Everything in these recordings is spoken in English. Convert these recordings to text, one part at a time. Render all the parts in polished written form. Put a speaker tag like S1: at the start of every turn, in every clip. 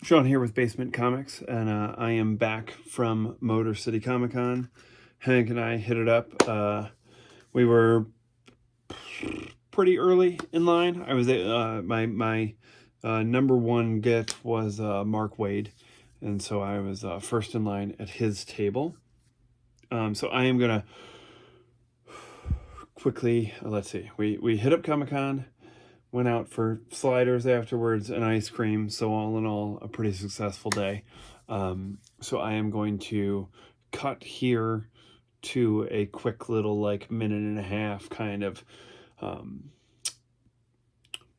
S1: Sean here with BaseMint Comics, and I am back from Motor City Comic Con. Hank and I hit it up. We were pretty early in line. I was my number one get was Mark Waid, and so I was first in line at his table. So I am gonna quickly let's see. We hit up Comic Con. Went out for sliders afterwards and ice cream. So all in all, a pretty successful day. So I am going to cut here to a quick little like minute and a half kind of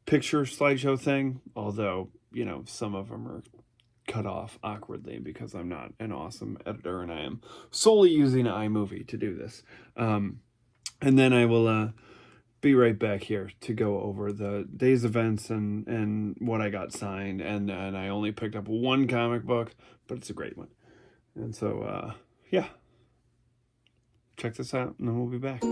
S1: picture slideshow thing. Although, you know, some of them are cut off awkwardly because I'm not an awesome editor and I am solely using iMovie to do this. And then I will be right back here to go over the day's events and what I got signed. And I only picked up one comic book, but it's a great one. And so, yeah, check this out and then we'll be back.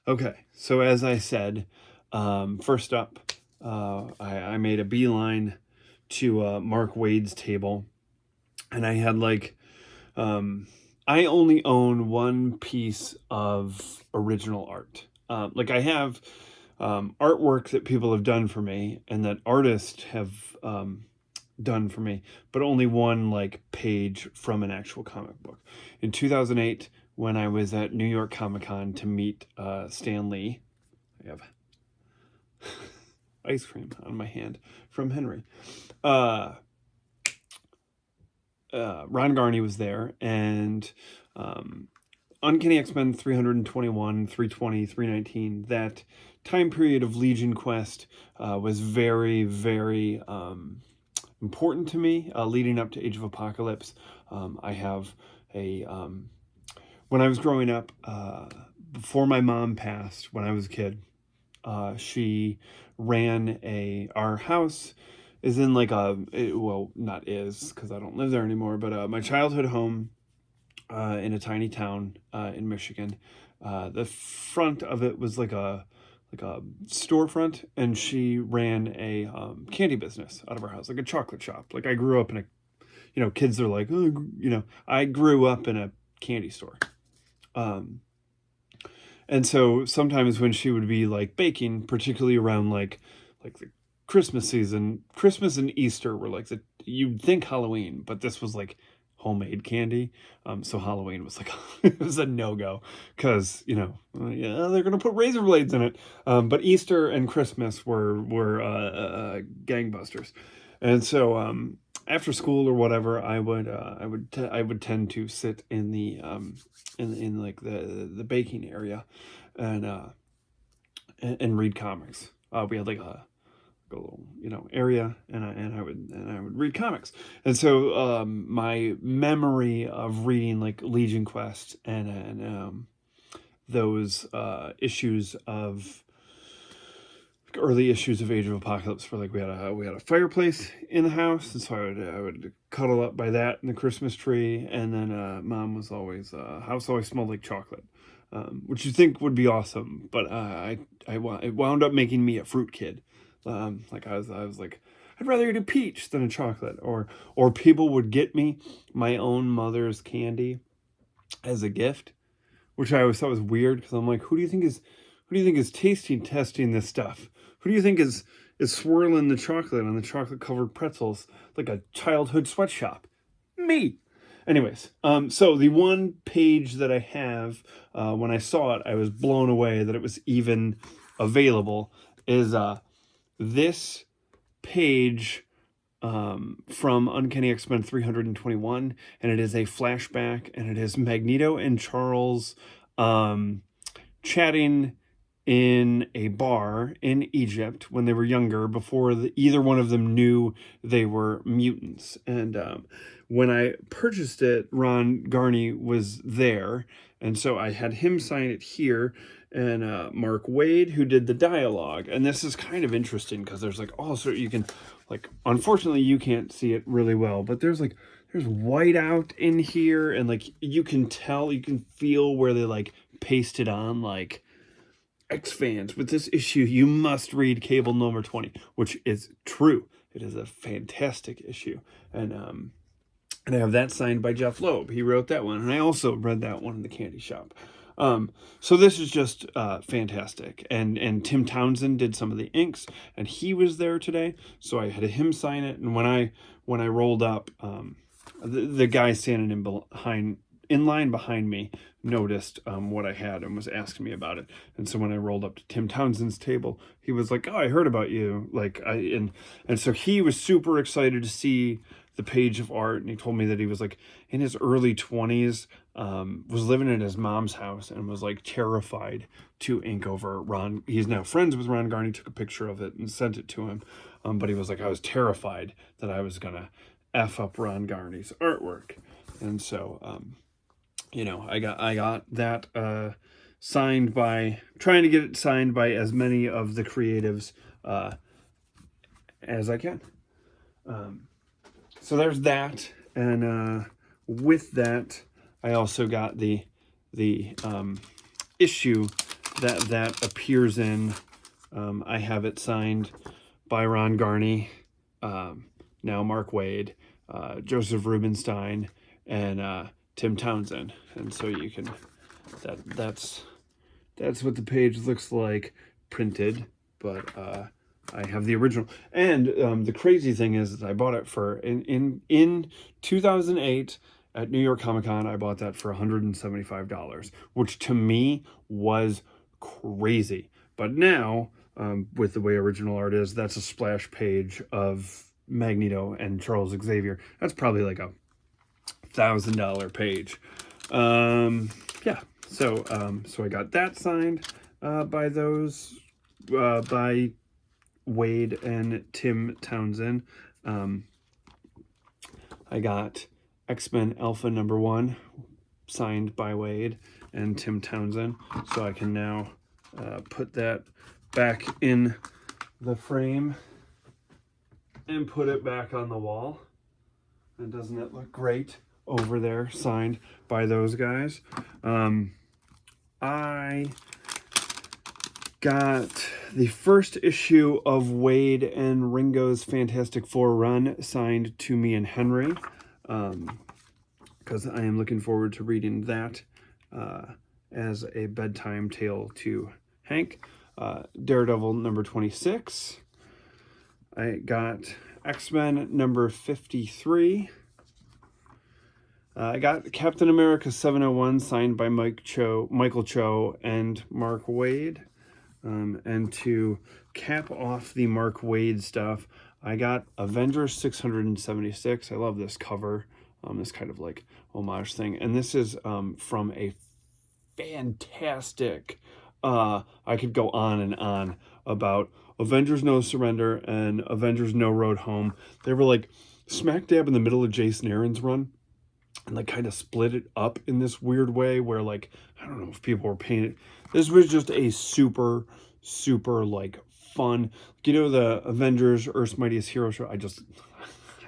S1: Okay, so as I said, first up, I made a beeline to Mark Waid's table, and I had like, I only own one piece of original art. Like I have artwork that people have done for me and that artists have done for me, but only one like page from an actual comic book. In 2008, when I was at New York Comic Con to meet Stan Lee, I have ice cream on my hand from Henry. Ron Garney was there, and Uncanny X-Men 321, 320, 319, that time period of Legion Quest was very, very important to me leading up to Age of Apocalypse. I have a... when I was growing up, before my mom passed, when I was a kid, she ran our house is in like well, not is, because I don't live there anymore, but my childhood home in a tiny town in Michigan. The front of it was like a storefront, and she ran a candy business out of our house, like a chocolate shop. Like I grew up in a, you know, kids are like, oh, you know, I grew up in a candy store. And so sometimes when she would be like baking, particularly around like the Christmas season, Christmas and Easter were like you'd think Halloween, but this was like homemade candy. So Halloween was like, it was a no-go because, you know, yeah, they're going to put razor blades in it. But Easter and Christmas were gangbusters. And so, after school or whatever, I would tend to sit in the in like the baking area and read comics. We had like a little, you know, area, and I would read comics. And so my memory of reading like Legion Quest and those issues of early issues of Age of Apocalypse where like we had a fireplace in the house, and so I would cuddle up by that in the Christmas tree, and then Mom was always house always smelled like chocolate, which you think would be awesome, but it wound up making me a fruit kid. Like I was like, I'd rather eat a peach than a chocolate, or people would get me my own mother's candy as a gift, which I always thought was weird because I'm like, who do you think is testing this stuff? Who do you think is swirling the chocolate on the chocolate covered pretzels like a childhood sweatshop? Me. Anyways, so the one page that I have, when I saw it, I was blown away that it was even available, is this page from Uncanny X-Men 321, and it is a flashback, and it is Magneto and Charles chatting in a bar in Egypt when they were younger, before either one of them knew they were mutants. And when I purchased it, Ron Garney was there, and so I had him sign it here, and Mark Waid, who did the dialogue. And this is kind of interesting because there's like also you can, like, unfortunately you can't see it really well, but there's whiteout in here, and like you can feel where they like pasted on like, X-Fans, with this issue you must read Cable number 20, which is true. It is a fantastic issue, and I have that signed by Jeff Loeb. He wrote that one, and I also read that one in the candy shop. So this is just fantastic, and Tim Townsend did some of the inks, and he was there today, so I had him sign it. And when I rolled up, the guy standing in line behind me noticed what I had and was asking me about it. And so when I rolled up to Tim Townsend's table, he was like, "Oh, I heard about you." And so he was super excited to see the page of art, and he told me that he was like in his early 20s, was living in his mom's house and was like terrified to ink over Ron. He's now friends with Ron Garney, took a picture of it and sent it to him. But he was like, I was terrified that I was gonna F up Ron Garney's artwork. And so, I got that signed by, trying to get it signed by as many of the creatives as I can. So there's that, and with that, I also got the issue that appears in. I have it signed by Ron Garney, now Mark Waid, Joseph Rubinstein, and Tim Townsend. And so you can, that's what the page looks like printed, but I have the original. And the crazy thing is that I bought it for in 2008 at New York Comic Con. I bought that for $175, which to me was crazy. But now, with the way original art is, that's a splash page of Magneto and Charles Xavier. That's probably like a $1,000 page. Yeah. So I got that signed by Waid and Tim Townsend. I got X-Men Alpha number 1 signed by Waid and Tim Townsend. So I can now put that back in the frame and put it back on the wall. And doesn't it look great over there, signed by those guys? I got the first issue of Waid and Ringo's Fantastic Four run signed to me and Henry, because I am looking forward to reading that as a bedtime tale to Hank. Daredevil number 26. I got X-Men number 53. I got Captain America 701 signed by Michael Cho and Mark Waid. And to cap off the Mark Waid stuff, I got Avengers 676. I love this cover, this kind of like homage thing. And this is from a fantastic, I could go on and on about Avengers No Surrender and Avengers No Road Home. They were like smack dab in the middle of Jason Aaron's run, and like kind of split it up in this weird way where, like, I don't know if people were paying it. This was just a super like fun. You know, the Avengers Earth's Mightiest Hero show. I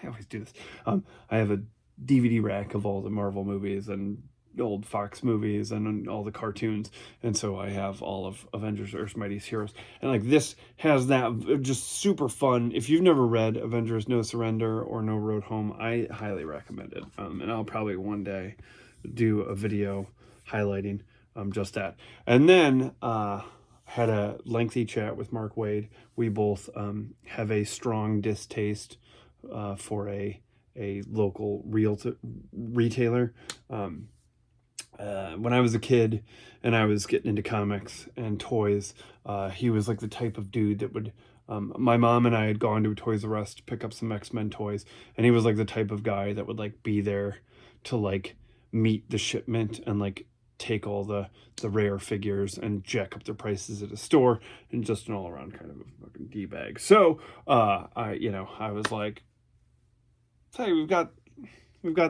S1: always do this. I have a DVD rack of all the Marvel movies and old Fox movies and all the cartoons, and so I have all of Avengers Earth's Mightiest Heroes, and like this has that just super fun. If you've never read Avengers No Surrender or No Road Home, I highly recommend it, and I'll probably one day do a video highlighting just that. And then had a lengthy chat with Mark Waid. We both have a strong distaste for a local retailer. When I was a kid and I was getting into comics and toys, he was like the type of dude that would, my mom and I had gone to a Toys R Us to pick up some X-Men toys, and he was like the type of guy that would like be there to like meet the shipment and like take all the rare figures and jack up their prices at a store, and just an all-around kind of a fucking D-bag. So I was like, hey, we've got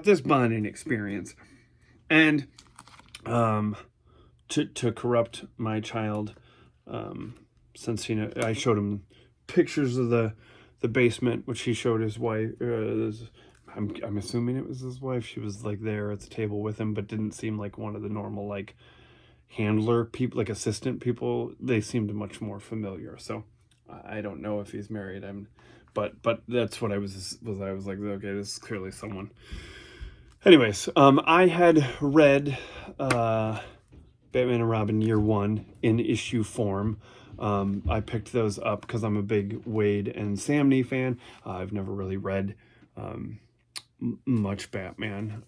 S1: this bonding experience. And to corrupt my child, since I showed him pictures of the basement, which he showed his wife. I'm assuming it was his wife. She was like there at the table with him, but didn't seem like one of the normal like handler people, like assistant people. They seemed much more familiar. So I don't know if he's married. But that's what I was like, okay, this is clearly someone. Anyways, I had read Batman and Robin Year One in issue form. I picked those up because I'm a big Wade and Samney fan. I've never really read much Batman.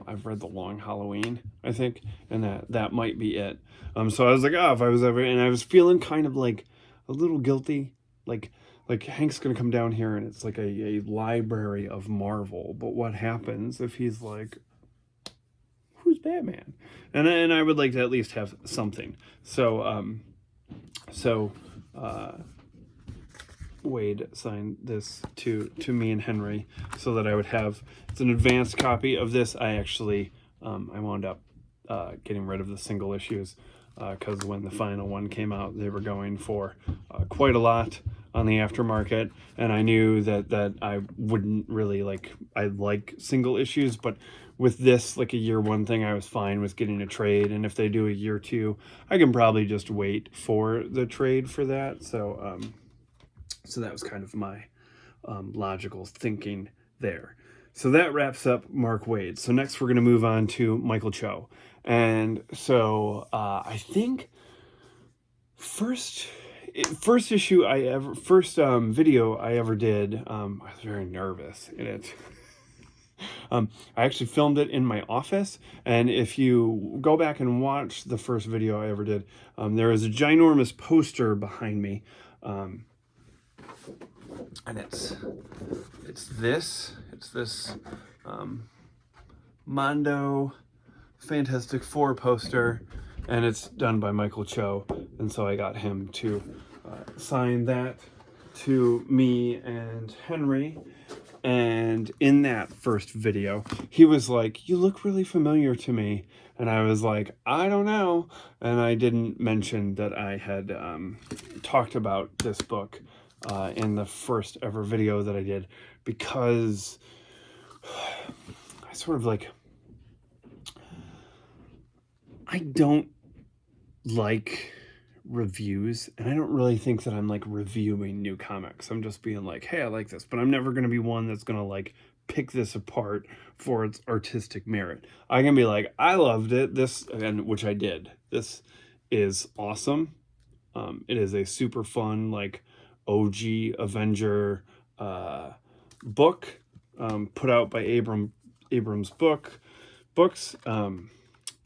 S1: I've read The Long Halloween, I think, and that might be it. So I was like, if I was ever, and I was feeling kind of like a little guilty, like Hank's gonna come down here and it's like a library of Marvel, but what happens if he's like, who's Batman? And I would like to at least have something. So Wade signed this to me and Henry so that I would have, it's an advanced copy of this. I actually I wound up getting rid of the single issues because when the final one came out, they were going for quite a lot on the aftermarket, and I knew that I wouldn't really I like single issues, but with this, like a year one thing, I was fine with getting a trade, and if they do a year two, I can probably just wait for the trade for that. So so that was kind of my logical thinking there. So that wraps up Mark Waid. So next we're going to move on to Michael Cho, and so I think first issue video I ever did, I was very nervous in it. I actually filmed it in my office, and if you go back and watch the first video I ever did, there is a ginormous poster behind me, and it's this Mondo Fantastic Four poster, and it's done by Michael Cho, and so I got him to sign that to me and Henry. And in that first video, he was like, "You look really familiar to me," and I was like, "I don't know," and I didn't mention that I had talked about this book in the first ever video that I did, because I sort of I don't like reviews, and I don't really think that I'm reviewing new comics. I'm just being like, hey, I like this, but I'm never going to be one that's going to pick this apart for its artistic merit. I'm going to be like, I loved it, and which I did. This is awesome. It is a super fun OG Avenger book, put out by Abrams Books.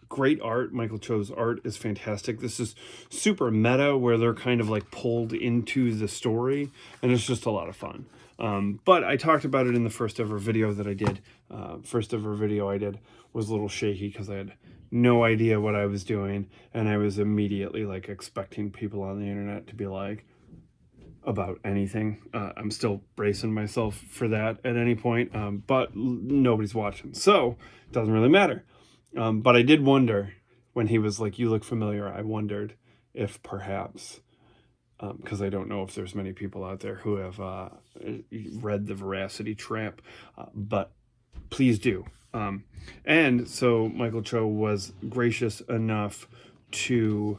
S1: Great art. Michael Cho's art is fantastic. This is super meta, where they're kind of pulled into the story, and it's just a lot of fun. But I talked about it in the first ever video that I did. First ever video I did was a little shaky because I had no idea what I was doing, and I was immediately expecting people on the internet to be about anything. I'm still bracing myself for that at any point, but nobody's watching, so it doesn't really matter. But I did wonder when he was like, "You look familiar," I wondered if perhaps because I don't know if there's many people out there who have read The Veracity Trap, but please do. And so Michael Cho was gracious enough to,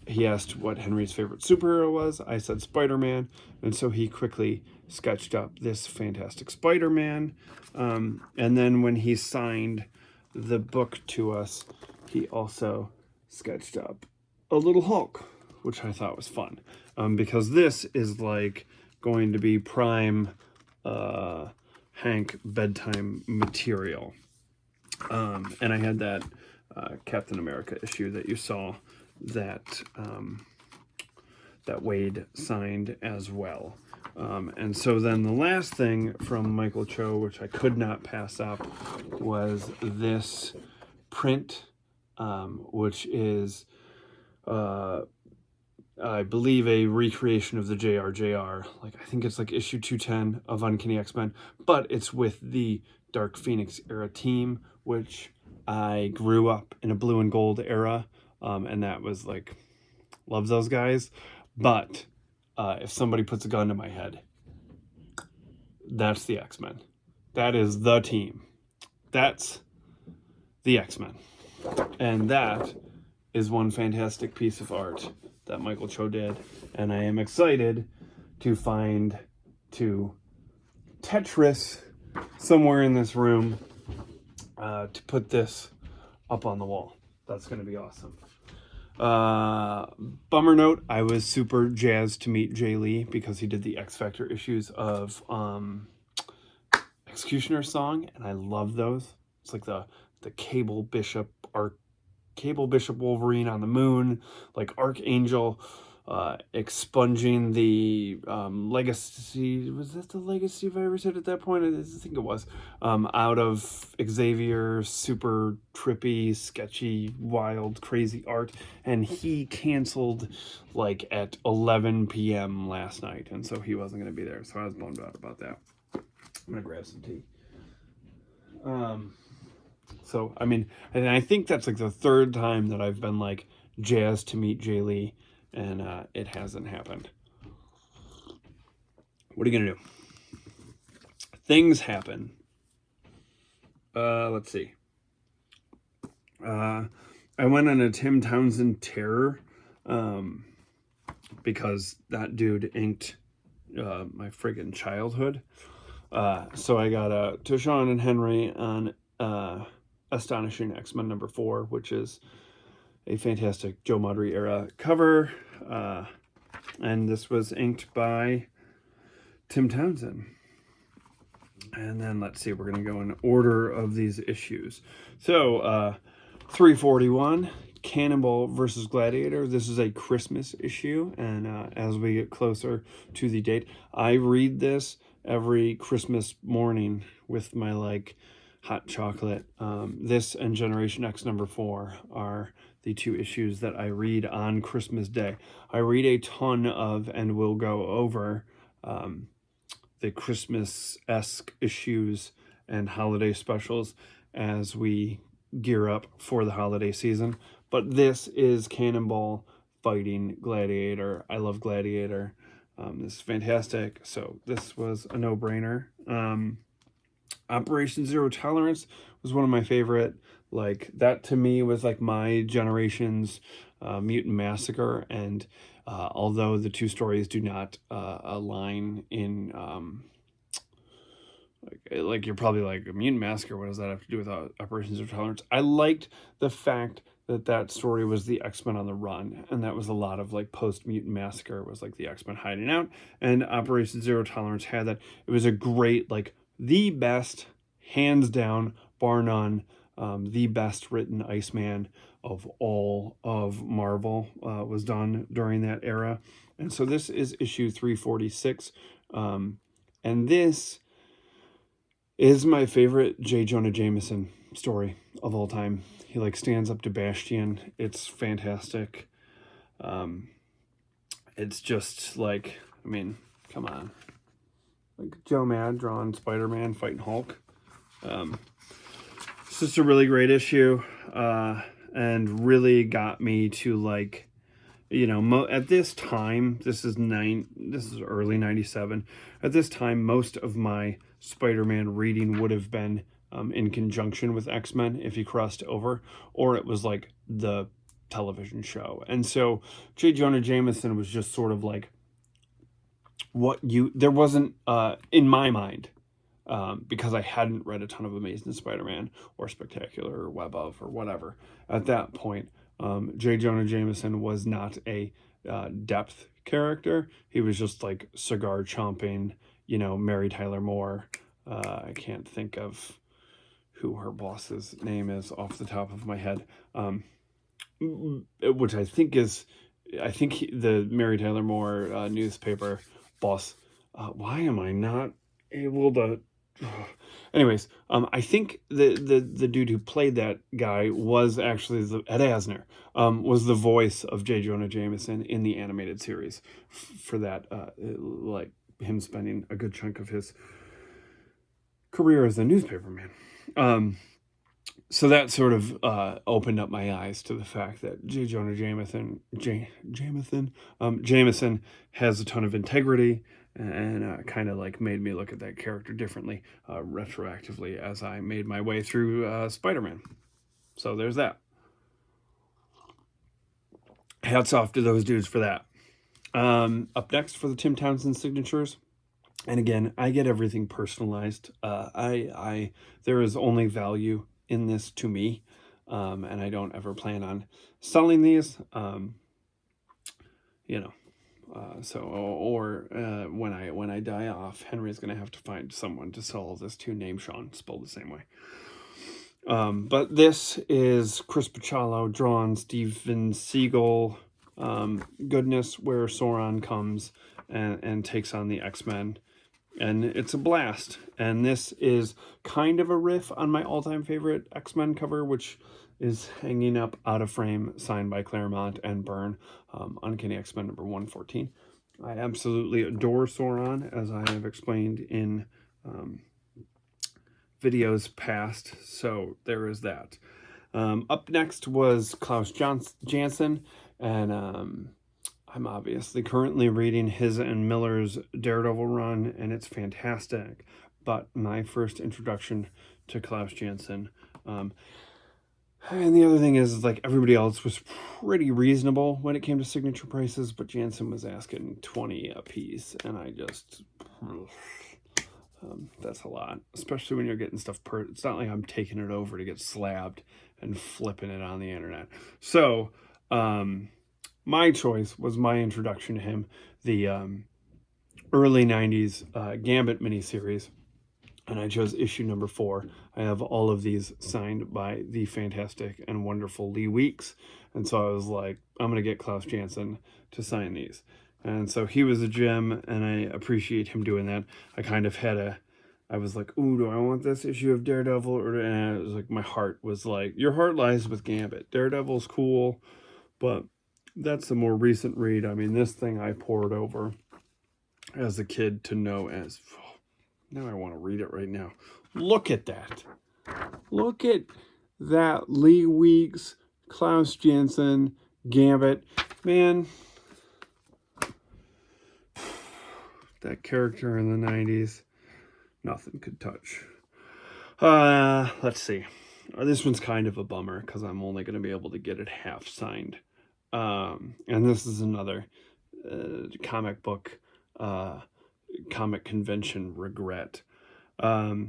S1: he asked what Henry's favorite superhero was. I said Spider-Man, and so he quickly sketched up this fantastic Spider-Man. And then when he signed the book to us, he also sketched up a little Hulk, which I thought was fun, because this is like going to be prime Hank bedtime material. And I had that Captain America issue that you saw that that Wade signed as well. And so then the last thing from Michael Cho, which I could not pass up, was this print, which is, I believe, a recreation of the JRJR. Like, I think it's like issue 210 of Uncanny X-Men, but it's with the Dark Phoenix era team, which I grew up in a blue and gold era, and that was like, love those guys. But if somebody puts a gun to my head, that's the X-Men. That is the team. That's the X-Men. And that is one fantastic piece of art that Michael Cho did. And I am excited to Tetris somewhere in this room to put this up on the wall. That's going to be awesome. Bummer note, I was super jazzed to meet Jay Lee because he did the X Factor issues of Executioner's Song, and I love those. It's like the Cable Bishop Wolverine on the moon, like Archangel expunging the legacy. Was that the legacy, if I ever said at that point? I think it was. Out of Xavier, super trippy, sketchy, wild, crazy art. And he canceled like at 11 p.m. last night. And so he wasn't going to be there. So I was bummed out about that. I'm going to grab some tea. So, I mean, and I think that's like the third time that I've been like jazzed to meet Jay Lee, and it hasn't happened. What are you going to do? Things happen. Let's see. I went on a Tim Townsend terror because that dude inked my friggin' childhood. So I got a Toshawn and Henry on Astonishing X-Men number 4, which is a fantastic Joe Maudry era cover. And this was inked by Tim Townsend. And then let's see, we're going to go in order of these issues. So 341, Cannonball versus Gladiator. This is a Christmas issue. And as we get closer to the date, I read this every Christmas morning with my like hot chocolate. This and Generation X number 4 are the two issues that I read on Christmas Day. I read a ton of and will go over the Christmas-esque issues and holiday specials as we gear up for the holiday season. But this is Cannonball fighting Gladiator. I love Gladiator. This is fantastic. So this was a no-brainer. Operation Zero Tolerance was one of my favorite. Like, that to me was like my generation's Mutant Massacre. And although the two stories do not align in like you're probably like, a Mutant Massacre, what does that have to do with Operation Zero Tolerance? I liked the fact that story was the X-Men on the run, and that was a lot of like post-Mutant Massacre was like the X-Men hiding out, and Operation Zero Tolerance had that. It was a great, like, the best, hands down, bar none, the best written Iceman of all of Marvel was done during that era. And so this is issue 346, and this is my favorite J. Jonah Jameson story of all time. He like stands up to Bastion. It's fantastic. It's just like, I mean, come on. Like Joe Mad drawing Spider-Man fighting Hulk. It's just a really great issue. And really got me to like you know, at this time, this is early 97. At this time, most of my Spider-Man reading would have been in conjunction with X-Men if he crossed over, or it was like the television show. And so J. Jonah Jameson was just sort of like there wasn't, in my mind, because I hadn't read a ton of Amazing Spider-Man or Spectacular or Web of or whatever. At that point, J. Jonah Jameson was not a depth character. He was just like cigar chomping, you know, Mary Tyler Moore. I can't think of who her boss's name is off the top of my head, which I think the Mary Tyler Moore newspaper boss. Why am I not able to? Anyways, I think the dude who played that guy was actually Ed Asner, was the voice of J. Jonah Jameson in the animated series. For that, like him spending a good chunk of his career as a newspaperman. So that sort of opened up my eyes to the fact that J. Jonah Jameson has a ton of integrity, and kind of like made me look at that character differently retroactively as I made my way through Spider-Man. So there's that. Hats off to those dudes for that. Up next for the Tim Townsend signatures. And again, I get everything personalized. There is only value in this to me, and I don't ever plan on selling these. You know, when I die off, Henry's gonna have to find someone to sell this to named Sean, spelled the same way. But this is Chris Bachalo, drawn Steven Seagal goodness, where Sauron comes and takes on the X-Men. And it's a blast. And this is kind of a riff on my all-time favorite X-Men cover, which is hanging up out of frame, signed by Claremont and Byrne, Uncanny X-Men number 114. I absolutely adore Sauron, as I have explained in videos past, so there is that. Up next was Klaus Janson, and I'm obviously currently reading his and Miller's Daredevil run, and it's fantastic. But my first introduction to Klaus Janson, and the other thing is like everybody else was pretty reasonable when it came to signature prices, but Janson was asking 20 a piece, and I just that's a lot, especially when you're getting stuff it's not like I'm taking it over to get slabbed and flipping it on the internet. So my choice was my introduction to him, the early 90s Gambit miniseries, and I chose issue number 4. I have all of these signed by the fantastic and wonderful Lee Weeks, and so I was like, I'm going to get Klaus Janson to sign these. And so he was a gem, and I appreciate him doing that. I kind of had I was like, ooh, do I want this issue of Daredevil? And it was like, my heart was like, your heart lies with Gambit. Daredevil's cool, but that's a more recent read. I mean, this thing I poured over as a kid to know as... Now I want to read it right now. Look at that. Look at that. Lee Weeks, Klaus Janson, Gambit. Man, that character in the 90s, nothing could touch. Let's see. This one's kind of a bummer because I'm only going to be able to get it half signed. And this is another comic convention regret. I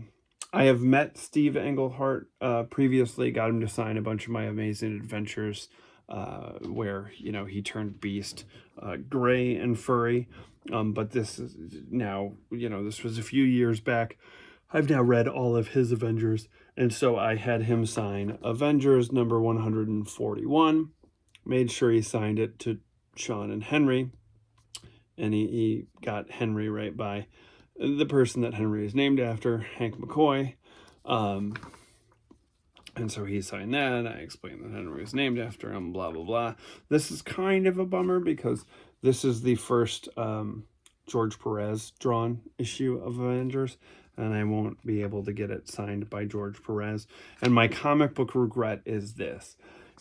S1: have met Steve Englehart previously, got him to sign a bunch of my Amazing Adventures, where, you know, he turned Beast gray and furry. But this is now, you know, this was a few years back. I've now read all of his Avengers, and so I had him sign Avengers number 141, made sure he signed it to Sean and Henry, and he got Henry right by the person that Henry is named after, Hank McCoy. And so he signed that. I explained that Henry was named after him, blah, blah, blah. This is kind of a bummer because this is the first George Perez drawn issue of Avengers, and I won't be able to get it signed by George Perez. And my comic book regret is this.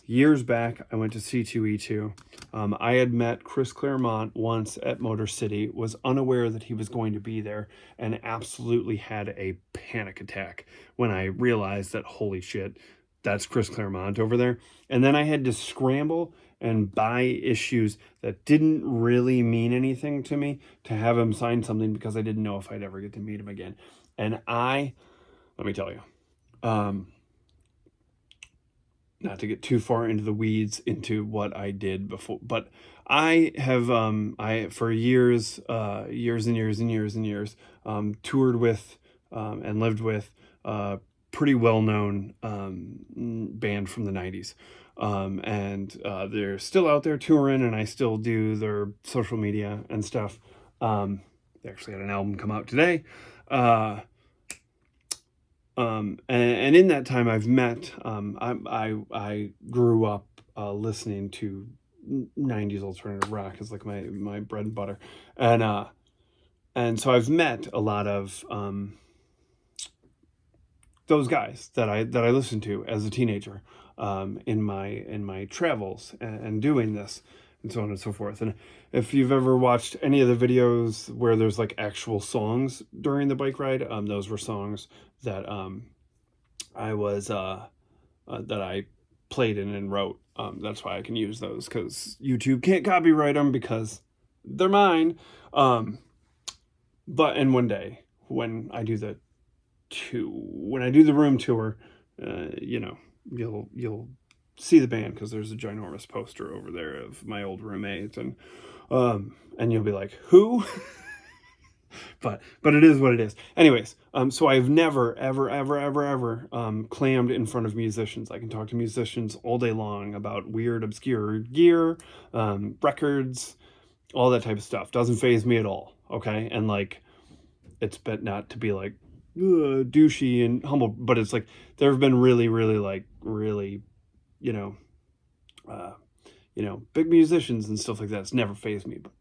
S1: years back, I went to C2E2. I had met Chris Claremont once at Motor City, was unaware that he was going to be there, and absolutely had a panic attack when I realized that, holy shit, that's Chris Claremont over there. And then I had to scramble and buy issues that didn't really mean anything to me to have him sign something, because I didn't know if I'd ever get to meet him again. And let me tell you, not to get too far into the weeds into what I did before, but I have, for years, years and years and years and years, toured with, and lived with, pretty well-known, band from the 90s. And they're still out there touring, and I still do their social media and stuff. They actually had an album come out today. And in that time I've met, I grew up listening to 90s alternative rock as like my bread and butter. And so I've met a lot of those guys that I listened to as a teenager, in my travels and doing this and so on and so forth. And if you've ever watched any of the videos where there's like actual songs during the bike ride, those were songs that that I played in and wrote. That's why I can use those, because YouTube can't copyright them because they're mine. And one day when I do the room tour, you'll see the band, because there's a ginormous poster over there of my old roommate, and you'll be like, who? but it is what it is. Anyways, so I've never ever clammed in front of musicians. I can talk to musicians all day long about weird obscure gear, records, all that type of stuff. Doesn't faze me at all. Okay. And like, it's bet not to be like douchey and humble, but it's like there have been really big musicians and stuff like that. It's never fazed me. But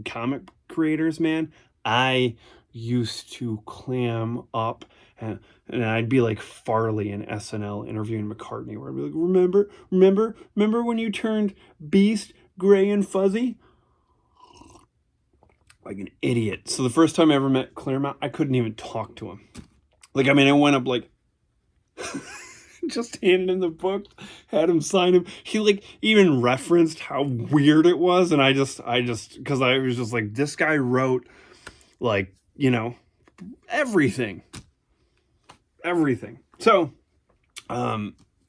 S1: comic creators, man, I used to clam up, and I'd be like Farley in SNL interviewing McCartney, where I'd be like, remember when you turned Beast gray and fuzzy? Like an idiot. So the first time I ever met Claremont, I couldn't even talk to him. Like, I mean, I went up like just handed him the book, had him sign him. He like even referenced how weird it was, and I just because I was just like, this guy wrote like, everything. So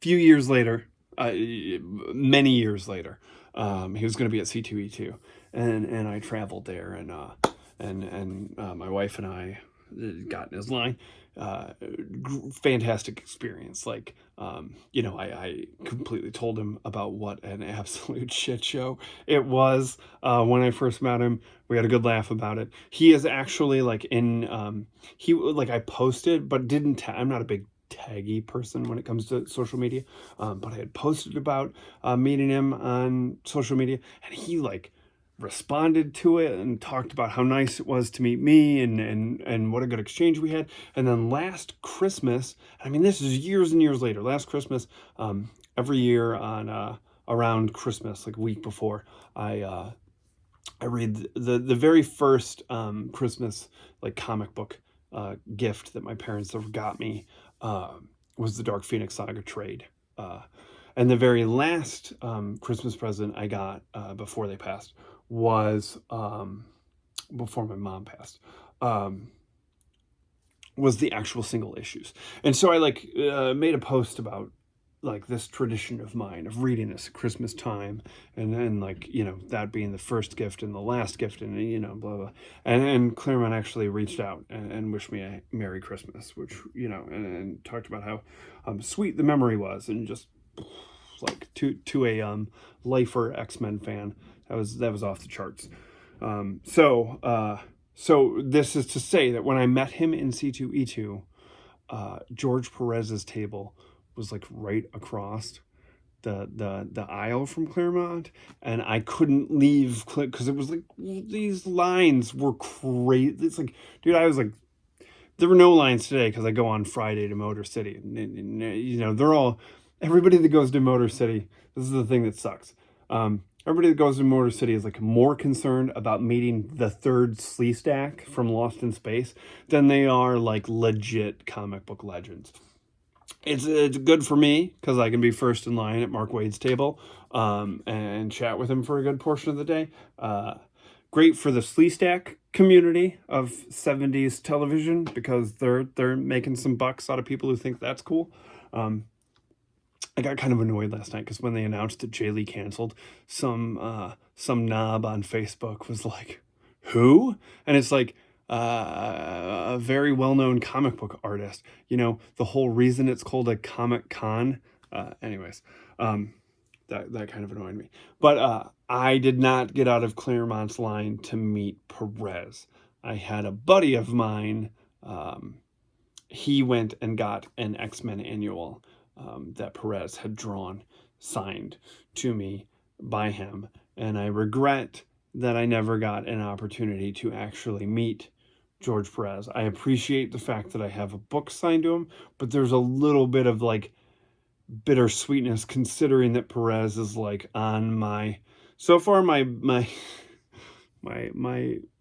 S1: few years later, many years later, he was going to be at C2E2, and I traveled there, and my wife and I got in his line. Fantastic experience. Like, I completely told him about what an absolute shit show it was when I first met him. We had a good laugh about it. He is actually like I posted, but didn't. I'm not a big taggy person when it comes to social media, but I had posted about meeting him on social media, and he like responded to it and talked about how nice it was to meet me, and what a good exchange we had. And then last Christmas, I mean, this is years and years later, last Christmas, every year on around Christmas, like a week before, I read the very first Christmas like comic book gift that my parents ever got me, was the Dark Phoenix Saga trade. And the very last Christmas present I got before they passed was, before my mom passed, was the actual single issues. And so I like made a post about like this tradition of mine of reading this at Christmas time, and then like, that being the first gift and the last gift, and blah blah. And Claremont actually reached out and wished me a Merry Christmas, which and talked about how sweet the memory was, and just like to a lifer X-Men fan, that was off the charts. So this is to say that when I met him in C2E2, George Perez's table was like right across the aisle from Claremont, and I couldn't leave because it was like these lines were crazy. It's like, dude, I was like, there were no lines today because I go on Friday to Motor City, and they're all everybody that goes to Motor City, this is the thing that sucks. Everybody that goes to Motor City is like more concerned about meeting the third Sleestack from Lost in Space than they are like legit comic book legends. It's good for me because I can be first in line at Mark Waid's table and chat with him for a good portion of the day. Great for the Sleestack community of 70s television because they're making some bucks out of people who think that's cool. I got kind of annoyed last night because when they announced that Jay Lee canceled, some knob on Facebook was like, "Who?" And it's like a very well-known comic book artist. You know, the whole reason it's called a Comic Con. Anyways, that kind of annoyed me. But I did not get out of Claremont's line to meet Perez. I had a buddy of mine. He went and got an X-Men annual that Perez had drawn, signed to me by him. And I regret that I never got an opportunity to actually meet George Perez. I appreciate the fact that I have a book signed to him, but there's a little bit of like bittersweetness considering that Perez is like on my, so far my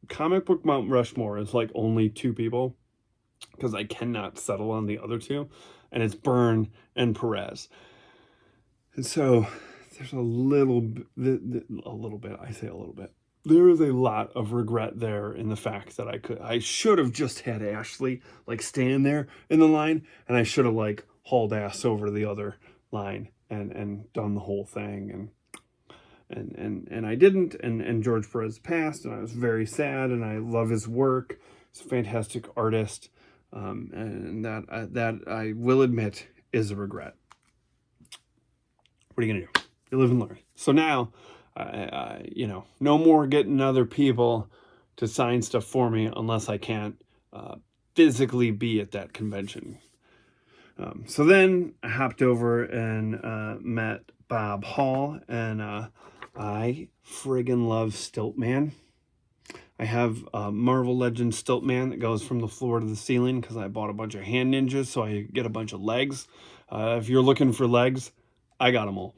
S1: comic book Mount Rushmore is like only 2 people because I cannot settle on the other 2. And it's Byrne and Perez. And so there's a little bit, I say a little bit. There is a lot of regret there in the fact that I should have just had Ashley like stand there in the line, and I should have like hauled ass over to the other line and done the whole thing. And I didn't, and George Perez passed, and I was very sad, and I love his work. He's a fantastic artist. And that I will admit is a regret. What are you gonna do? You live and learn. So now, no more getting other people to sign stuff for me unless I can't physically be at that convention. So then I hopped over and met Bob Hall, and I friggin' love Stiltman. I have a Marvel Legends Stiltman that goes from the floor to the ceiling because I bought a bunch of hand ninjas, so I get a bunch of legs. If you're looking for legs, I got them all.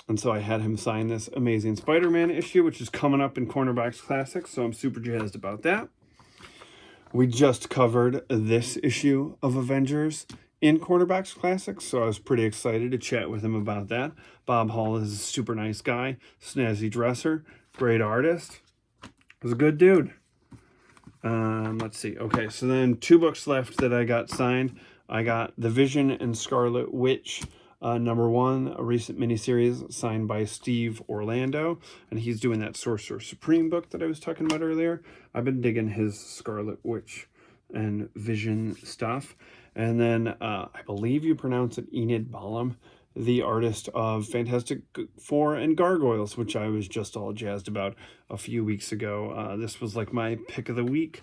S1: And so I had him sign this Amazing Spider-Man issue, which is coming up in Cornerbacks Classics, so I'm super jazzed about that. We just covered this issue of Avengers in Cornerbacks Classics, so I was pretty excited to chat with him about that. Bob Hall is a super nice guy, snazzy dresser, great artist. Was a good dude. Let's see. Okay, so then 2 books left that I got signed. I got The Vision and Scarlet Witch, #1, a recent miniseries signed by Steve Orlando, and he's doing that Sorcerer Supreme book that I was talking about earlier. I've been digging his Scarlet Witch and Vision stuff. And then I believe you pronounce it Enid Balam, the artist of Fantastic Four and Gargoyles, which I was just all jazzed about a few weeks ago. This was like my pick of the week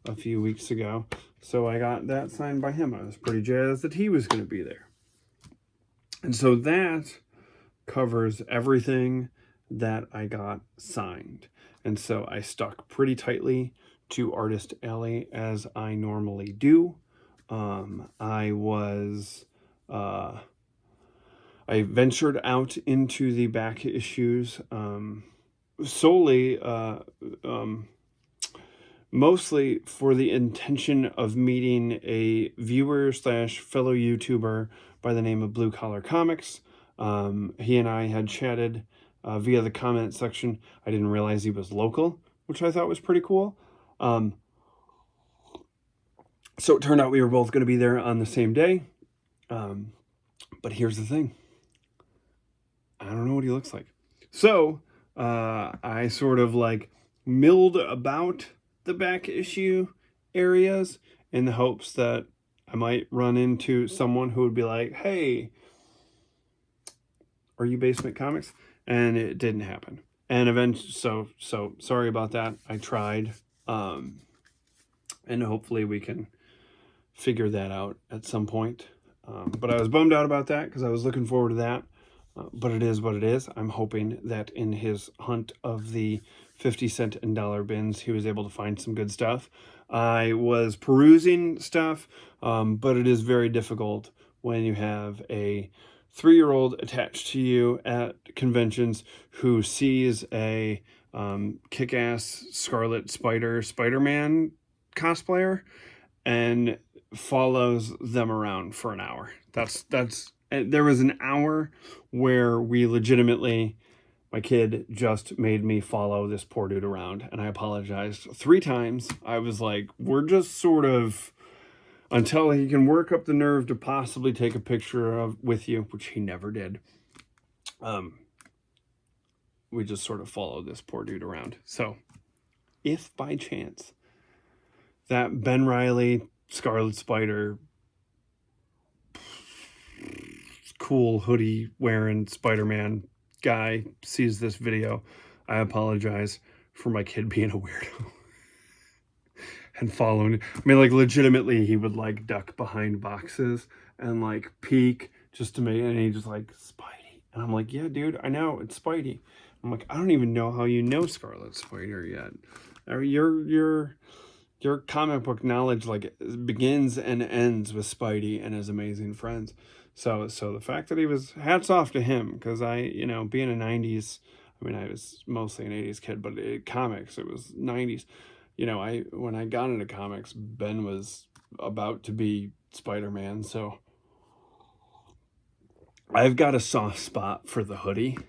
S1: a few weeks ago. So I got that signed by him. I was pretty jazzed that he was going to be there. And so that covers everything that I got signed. And so I stuck pretty tightly to Artist Alley as I normally do. I ventured out into the back issues solely, mostly for the intention of meeting a viewer / fellow YouTuber by the name of Blue Collar Comics. He and I had chatted via the comment section. I didn't realize he was local, which I thought was pretty cool. So it turned out we were both going to be there on the same day. But here's the thing. I don't know what he looks like. So I sort of like milled about the back issue areas in the hopes that I might run into someone who would be like, "Hey, are you BaseMint Comics?" And it didn't happen. And eventually, so sorry about that. I tried. And hopefully we can figure that out at some point. But I was bummed out about that because I was looking forward to that. But it is what it is. I'm hoping that in his hunt of the 50-cent and dollar bins, he was able to find some good stuff. I was perusing stuff, but it is very difficult when you have a 3-year-old attached to you at conventions who sees a kick-ass Scarlet Spider-Man cosplayer and follows them around for an hour. There was an hour where we legitimately, my kid just made me follow this poor dude around, and I apologized 3 times. I was like, we're just sort of, until he can work up the nerve to possibly take a picture with you, which he never did. We just sort of followed this poor dude around. So if by chance that Ben Reilly Scarlet Spider cool hoodie wearing Spider-Man guy sees this video, I apologize for my kid being a weirdo and following. I mean, like, legitimately, he would like duck behind boxes and like peek just to make, and he just like, Spidey. And I'm like, yeah, dude, I know, it's Spidey. I'm like, I don't even know how you know Scarlet Spider yet. Your comic book knowledge like begins and ends with Spidey and his amazing friends. So the fact that he was, hats off to him, because being a 90s, I mean, I was mostly an 80s kid, but comics, it was 90s. When I got into comics, Ben was about to be Spider-Man, so I've got a soft spot for the hoodie.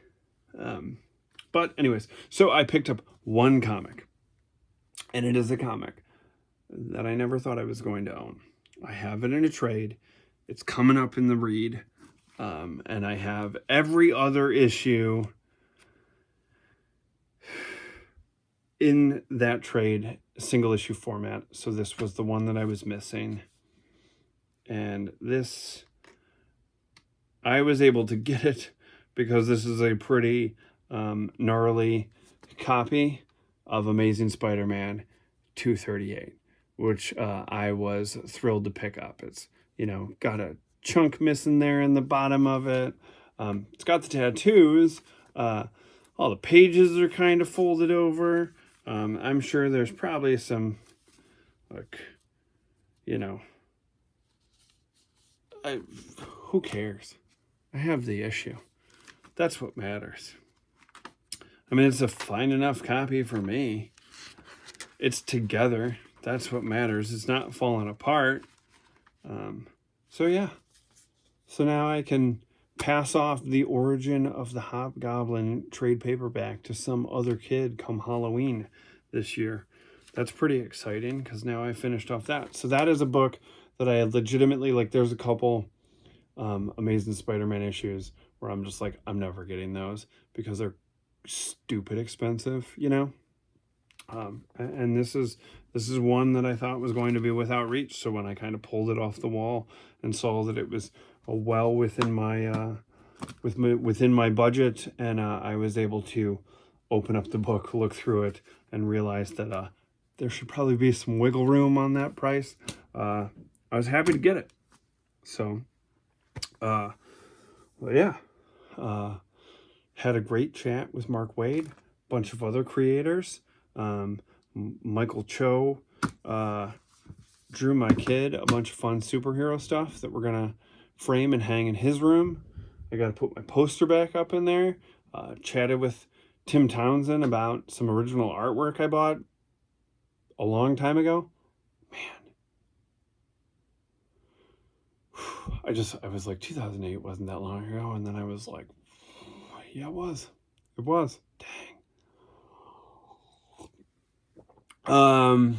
S1: But anyways, so I picked up one comic, and it is a comic that I never thought I was going to own. I have it in a trade. It's coming up in the read. And I have every other issue in that trade, single issue format. So this was the one that I was missing. And this, I was able to get it because this is a pretty gnarly copy of Amazing Spider-Man 238. Which I was thrilled to pick up. It's, got a chunk missing there in the bottom of it. It's got the tattoos. All the pages are kind of folded over. I'm sure there's probably some, who cares? I have the issue. That's what matters. I mean, it's a fine enough copy for me. It's together. That's what matters. It's not falling apart. So yeah. So now I can pass off the origin of the Hobgoblin trade paperback to some other kid come Halloween this year. That's pretty exciting because now I finished off that. So that is a book that I legitimately, like, there's a couple Amazing Spider-Man issues where I'm just like, I'm never getting those because they're stupid expensive, and this is one that I thought was going to be without reach. So when I kind of pulled it off the wall and saw that it was well within my within my budget, and I was able to open up the book, look through it, and realize that there should probably be some wiggle room on that price. I was happy to get it. So, well, yeah. Had a great chat with Mark Waid, a bunch of other creators. Michael Cho drew my kid a bunch of fun superhero stuff that we're gonna frame and hang in his room. I got to put my poster back up in there. Chatted with Tim Townsend about some original artwork I bought a long time ago. Man, I was like, 2008 wasn't that long ago, and then I was like, yeah, it was. Dang.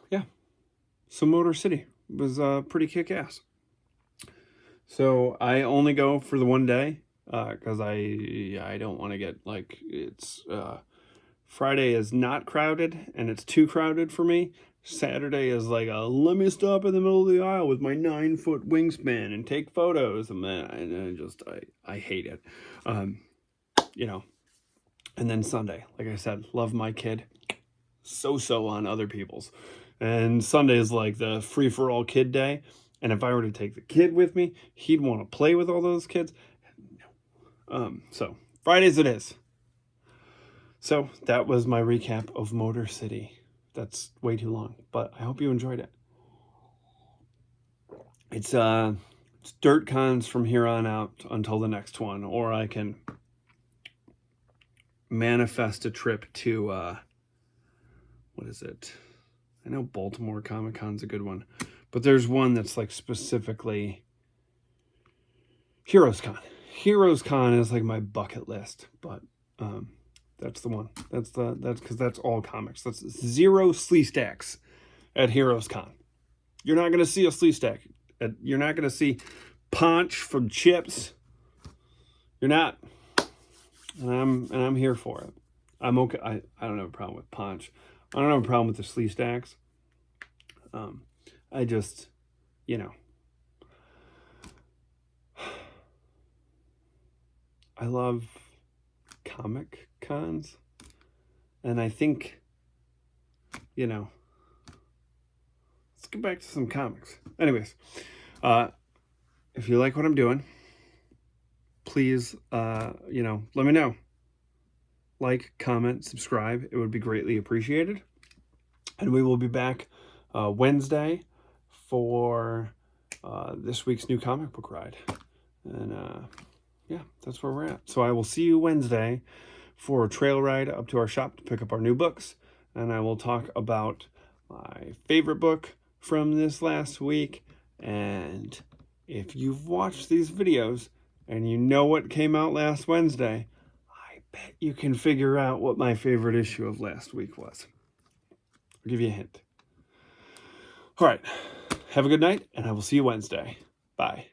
S1: Yeah. So Motor City was pretty kick-ass. So I only go for the one day because I don't want to get, like, it's Friday is not crowded and it's too crowded for me. Saturday is like let me stop in the middle of the aisle with my 9-foot wingspan and take photos, and then I hate it. And then Sunday, like I said, love my kid, so on other people's. And Sunday is like the free-for-all kid day. And if I were to take the kid with me, he'd want to play with all those kids. No. So Fridays it is. So that was my recap of Motor City. That's way too long, but I hope you enjoyed it. It's It's dirt cons from here on out until the next one, or I can manifest a trip to, what is it? I know Baltimore Comic Con's a good one, but there's one that's like specifically Heroes Con. Heroes Con is like my bucket list, but that's the one. That's because that's all comics. That's 0 slee stacks at Heroes Con. You're not gonna see a slee stack. You're not gonna see Punch from Chips. You're not. And I'm here for it. I'm okay. I don't have a problem with Punch. I don't have a problem with the slee stacks. I just, you know, I love comic cons, and I think, you know, let's get back to some comics. Anyways, if you like what I'm doing, please, you know, let me know. Like, comment, subscribe. It would be greatly appreciated. And we will be back Wednesday for this week's new comic book ride. And yeah, that's where we're at. So I will see you Wednesday for a trail ride up to our shop to pick up our new books. And I will talk about my favorite book from this last week. And if you've watched these videos and you know what came out last Wednesday, I bet you can figure out what my favorite issue of last week was. I'll give you a hint. All right. Have a good night, and I will see you Wednesday. Bye.